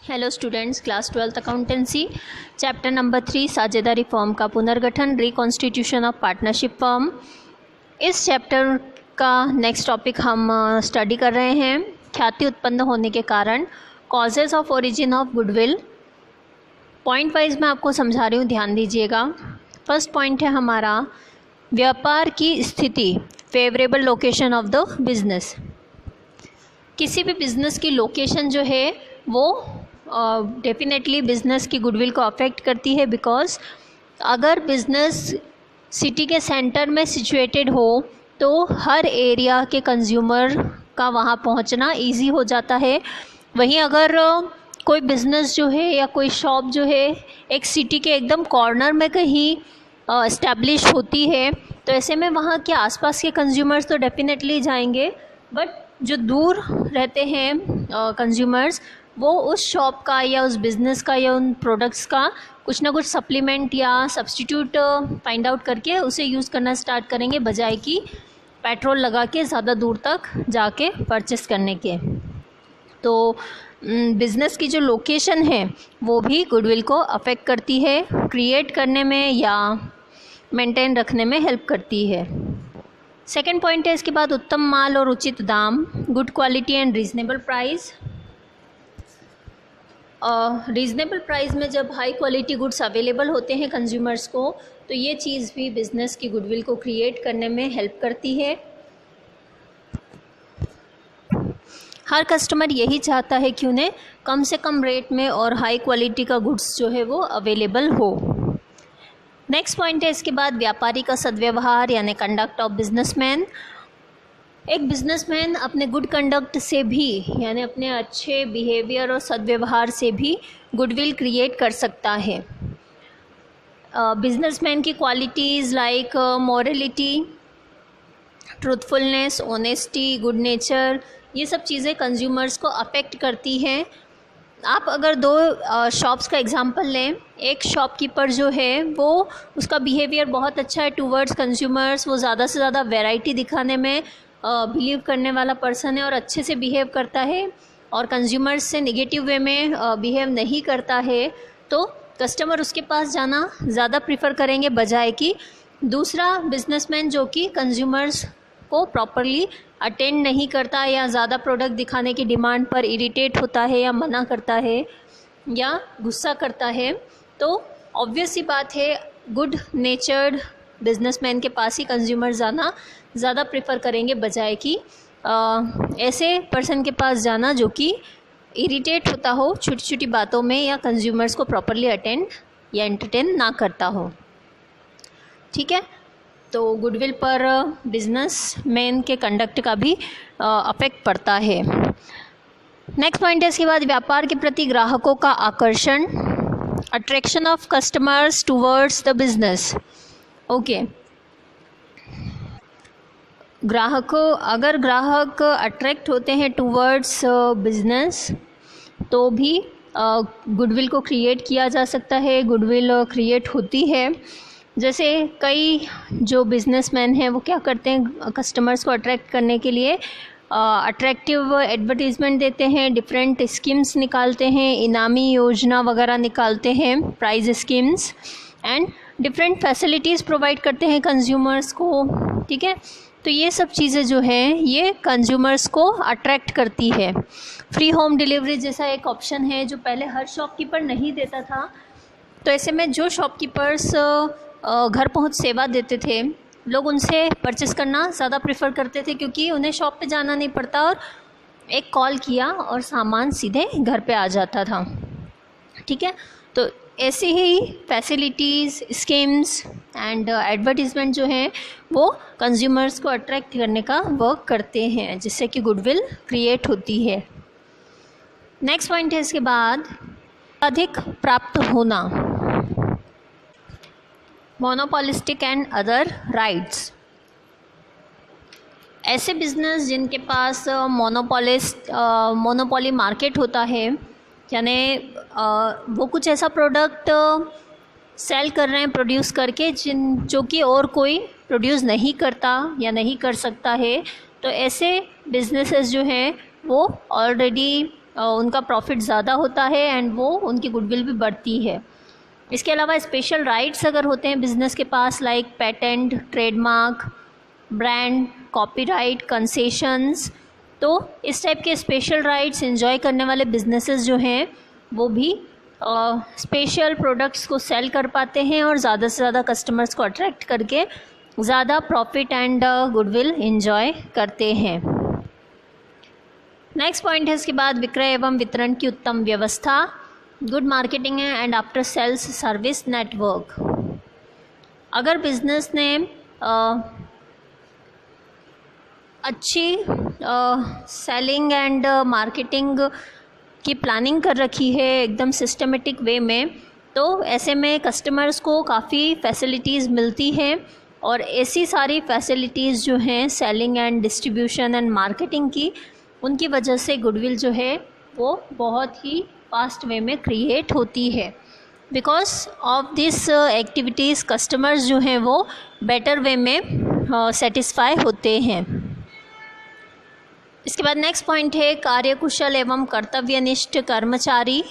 Hello students, class 12th accountancy chapter number 3 साझेदारी firm का पुनर्गठन, रिकॉन्स्टिट्यूशन ऑफ पार्टनरशिप फर्म। इस चैप्टर का नेक्स्ट टॉपिक हम स्टडी कर रहे हैं ख्याति उत्पन्न होने के कारण, causes of origin of goodwill. Point wise मैं आपको समझा रही हूँ, ध्यान दीजिएगा। फर्स्ट पॉइंट है हमारा व्यापार की स्थिति, favourable location of the business. किसी भी बिज़नेस की लोकेशन जो है वो डेफिनेटली बिज़नेस की गुडविल को अफेक्ट करती है, बिकॉज अगर बिज़नेस सिटी के सेंटर में सिचुएटेड हो तो हर एरिया के कंज्यूमर का वहाँ पहुँचना इजी हो जाता है। वहीं अगर कोई बिज़नेस जो है या कोई शॉप जो है एक सिटी के एकदम कॉर्नर में कहीं इस्टेब्लिश होती है तो ऐसे में वहाँ के आसपास के कंज्यूमर्स तो डेफिनेटली जाएंगे, बट जो दूर रहते हैं कंज्यूमर्स वो उस शॉप का या उस बिज़नेस का या उन प्रोडक्ट्स का कुछ ना कुछ सप्लीमेंट या सब्स्टिट्यूट फाइंड आउट करके उसे यूज़ करना स्टार्ट करेंगे, बजाय कि पेट्रोल लगा के ज़्यादा दूर तक जाके परचेस करने के। तो बिज़नेस की जो लोकेशन है वो भी गुडविल को अफेक्ट करती है, क्रिएट करने में या मेंटेन रखने में हेल्प करती है। सेकेंड पॉइंट है इसके बाद उत्तम माल और उचित दाम, good quality and reasonable price. Reasonable price में जब हाई क्वालिटी गुड्स अवेलेबल होते हैं कंज्यूमर्स को, तो ये चीज़ भी बिज़नेस की गुडविल को क्रिएट करने में हेल्प करती है। हर कस्टमर यही चाहता है कि उन्हें कम से कम रेट में और हाई क्वालिटी का गुड्स जो है वो अवेलेबल हो। नेक्स्ट पॉइंट है इसके बाद व्यापारी का सद्व्यवहार यानी कंडक्ट ऑफ बिजनेसमैन। एक बिजनेसमैन अपने गुड कंडक्ट से भी यानी अपने अच्छे बिहेवियर और सद्व्यवहार से भी गुडविल क्रिएट कर सकता है। बिजनेसमैन की qualities like morality, truthfulness, honesty, good nature, ये सब चीज़ें कंज्यूमर्स को अफेक्ट करती हैं। आप अगर दो शॉप्स का एग्जांपल लें, एक शॉपकीपर जो है वो उसका बिहेवियर बहुत अच्छा है टूवर्ड्स कंज्यूमर्स, वो ज़्यादा से ज़्यादा वैरायटी दिखाने में बिलीव करने वाला पर्सन है और अच्छे से बिहेव करता है और कंज्यूमर्स से नेगेटिव वे में बिहेव नहीं करता है, तो कस्टमर उसके पास जाना ज़्यादा प्रीफर करेंगे, बजाय कि दूसरा बिजनेसमैन जो कि कंज्यूमर्स को प्रॉपरली अटेंड नहीं करता या ज़्यादा प्रोडक्ट दिखाने की डिमांड पर इरिटेट होता है या मना करता है या गुस्सा करता है। तो ऑब्वियस सी बात है गुड नेचर्ड बिजनेसमैन के पास ही कंज्यूमर जाना ज़्यादा प्रेफर करेंगे, बजाय कि ऐसे पर्सन के पास जाना जो कि इरिटेट होता हो छोटी छोटी बातों में या कंज्यूमर्स को प्रॉपरली अटेंड या एंटरटेन ना करता हो। ठीक है, तो गुडविल पर बिजनेसमैन के कंडक्ट का भी अफेक्ट पड़ता है। नेक्स्ट पॉइंट है इसके बाद व्यापार के प्रति ग्राहकों का आकर्षण, attraction of customers towards the business. Okay, अगर ग्राहक अट्रैक्ट होते हैं टूवर्ड्स बिजनेस तो भी गुडविल को क्रिएट किया जा सकता है, गुडविल क्रिएट होती है। जैसे कई जो बिजनेसमैन हैं वो क्या करते हैं, कस्टमर्स को अट्रैक्ट करने के लिए अट्रैक्टिव एडवर्टीज़मेंट देते हैं, डिफरेंट स्कीम्स निकालते हैं, इनामी योजना वगैरह निकालते हैं, prize schemes and different facilities provide करते हैं कंज्यूमर्स को। ठीक है, तो ये सब चीज़ें जो हैं ये कंज्यूमर्स को अट्रैक्ट करती है। फ्री होम डिलीवरी जैसा एक ऑप्शन है जो पहले हर शॉपकीपर नहीं देता था, तो ऐसे में जो शॉपकीपर्स घर पहुंच सेवा देते थे लोग उनसे परचेस करना ज़्यादा प्रेफर करते थे, क्योंकि उन्हें शॉप पे जाना नहीं पड़ता और एक कॉल किया और सामान सीधे घर पे आ जाता था। ठीक है, तो ऐसे ही फैसिलिटीज़, स्कीम्स एंड एडवर्टीज़मेंट जो हैं वो कंज्यूमर्स को अट्रैक्ट करने का वर्क करते हैं, जिससे कि गुडविल क्रिएट होती है। नेक्स्ट पॉइंट है इसके बाद अधिक प्राप्त होना, मोनोपोलिस्टिक एंड अदर राइट्स। ऐसे बिजनेस जिनके पास मोनोपोली मार्केट होता है, यानी वो कुछ ऐसा प्रोडक्ट सेल कर रहे हैं प्रोड्यूस करके जो कि और कोई प्रोड्यूस नहीं करता या नहीं कर सकता है, तो ऐसे बिजनेसेस जो हैं वो ऑलरेडी उनका प्रॉफिट ज़्यादा होता है एंड वो उनकी गुडविल भी बढ़ती है। इसके अलावा स्पेशल राइट्स अगर होते हैं बिज़नेस के पास, like patent, trademark, brand, copyright, concessions, तो इस टाइप के स्पेशल राइट्स एंजॉय करने वाले बिजनेसेस जो हैं वो भी स्पेशल प्रोडक्ट्स को सेल कर पाते हैं और ज़्यादा से ज़्यादा कस्टमर्स को अट्रैक्ट करके ज़्यादा प्रॉफिट एंड गुडविल एंजॉय करते हैं। नेक्स्ट पॉइंट है इसके बाद विक्रय एवं वितरण की उत्तम व्यवस्था, good marketing and after sales service network. अगर बिजनेस ने अच्छी सेलिंग एंड मार्केटिंग की प्लानिंग कर रखी है एकदम सिस्टमेटिक वे में, तो ऐसे में कस्टमर्स को काफ़ी फैसिलिटीज़ मिलती हैं और ऐसी सारी फैसिलिटीज़ जो हैं selling and distribution and marketing की, उनकी वजह से गुडविल जो है वो बहुत ही फास्ट वे में क्रिएट होती है। Because of this activities customers जो हैं वो बेटर वे में सेटिस्फाई होते हैं। इसके बाद नेक्स्ट पॉइंट है कार्यकुशल एवं कर्तव्यनिष्ठ कर्मचारी,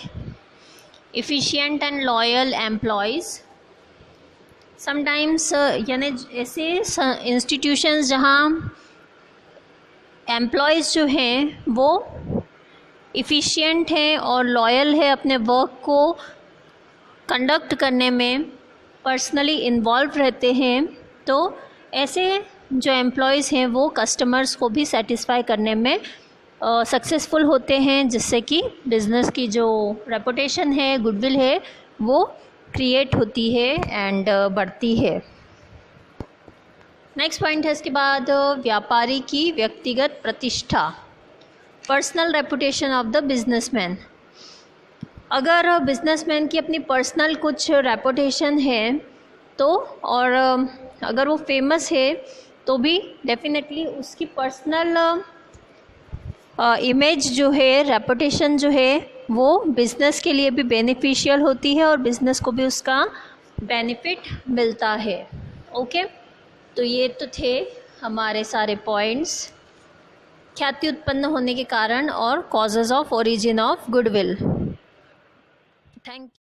efficient and loyal employees. Sometimes यानी ऐसे इंस्टीट्यूशंस जहाँ एम्प्लॉयज़ जो हैं वो इफ़िशिएंट हैं और लॉयल है, अपने वर्क को कंडक्ट करने में पर्सनली इन्वॉल्व रहते हैं, तो ऐसे जो एम्प्लॉयज़ हैं वो कस्टमर्स को भी सेटिस्फाई करने में सक्सेसफुल होते हैं, जिससे कि बिज़नेस की जो रेपुटेशन है, गुडविल है, वो क्रिएट होती है एंड बढ़ती है। नेक्स्ट पॉइंट है इसके बाद व्यापारी की व्यक्तिगत प्रतिष्ठा, personal reputation of the businessman. अगर बिजनेसमैन की अपनी पर्सनल कुछ रेपुटेशन है तो, और अगर वो फेमस है तो भी डेफिनेटली उसकी पर्सनल इमेज जो है, रेपुटेशन जो है, वो बिज़नेस के लिए भी बेनिफिशियल होती है और बिज़नेस को भी उसका बेनिफिट मिलता है। ओके, तो ये तो थे हमारे सारे पॉइंट्स, ख्याति उत्पन्न होने के कारण और causes of origin of goodwill. Thank you.